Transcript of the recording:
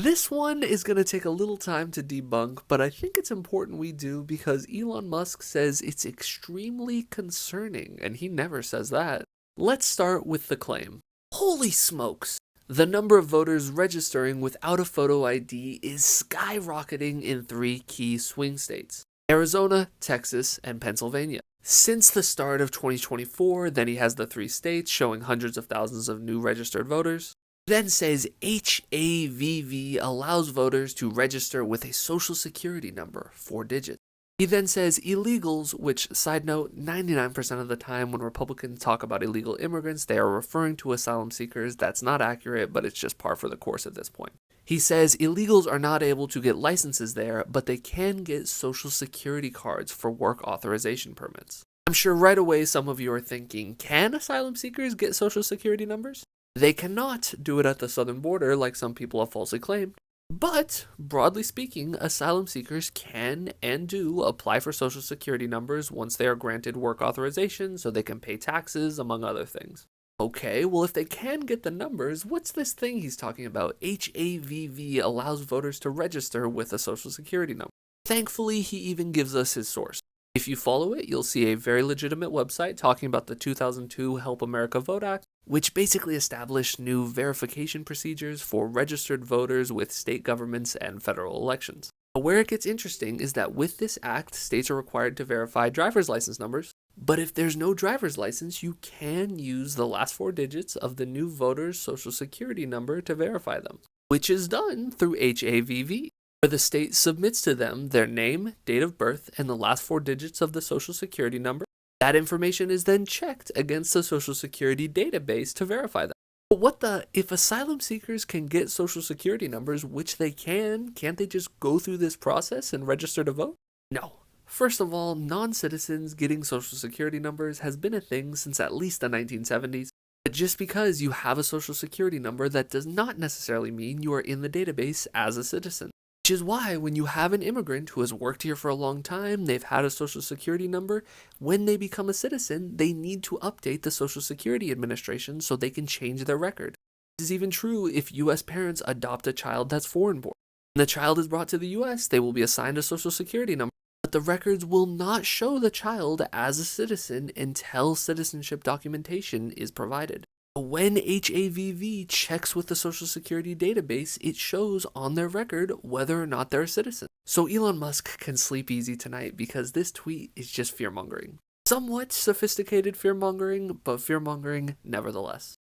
This one is going to take a little time to debunk, but I think it's important we do because Elon Musk says it's extremely concerning, and he never says that. Let's start with the claim. Holy smokes! The number of voters registering without a photo ID is skyrocketing in three key swing states: Arizona, Texas, and Pennsylvania. Since the start of 2024, then he has the three states showing hundreds of thousands of new registered voters. Then says HAVV allows voters to register with a social security number, 4 digits. He then says illegals, which, side note, 99% of the time when Republicans talk about illegal immigrants, they are referring to asylum seekers. That's not accurate, but it's just par for the course at this point. He says illegals are not able to get licenses there, but they can get social security cards for work authorization permits. I'm sure right away some of you are thinking, can asylum seekers get social security numbers? They cannot do it at the southern border like some people have falsely claimed. But, broadly speaking, asylum seekers can and do apply for social security numbers once they are granted work authorization so they can pay taxes, among other things. Okay, well, if they can get the numbers, what's this thing he's talking about? HAVV allows voters to register with a social security number. Thankfully, he even gives us his source. If you follow it, you'll see a very legitimate website talking about the 2002 Help America Vote Act, which basically established new verification procedures for registered voters with state governments and federal elections. Where it gets interesting is that with this act, states are required to verify driver's license numbers, but if there's no driver's license, you can use the last 4 digits of the new voter's social security number to verify them, which is done through HAVV, where the state submits to them their name, date of birth, and the last 4 digits of the social security number. That information is then checked against the social security database to verify them. But if asylum seekers can get social security numbers, which they can't they just go through this process and register to vote? No. First of all, non-citizens getting social security numbers has been a thing since at least the 1970s. But just because you have a social security number, that does not necessarily mean you are in the database as a citizen. Which is why when you have an immigrant who has worked here for a long time, they've had a social security number, when they become a citizen, they need to update the Social Security Administration so they can change their record. This is even true if U.S. parents adopt a child that's foreign born. When the child is brought to the U.S., they will be assigned a social security number, but the records will not show the child as a citizen until citizenship documentation is provided. When HAVV checks with the Social Security database, it shows on their record whether or not they're a citizen. So Elon Musk can sleep easy tonight because this tweet is just fear-mongering. Somewhat sophisticated fear-mongering, but fear-mongering nevertheless.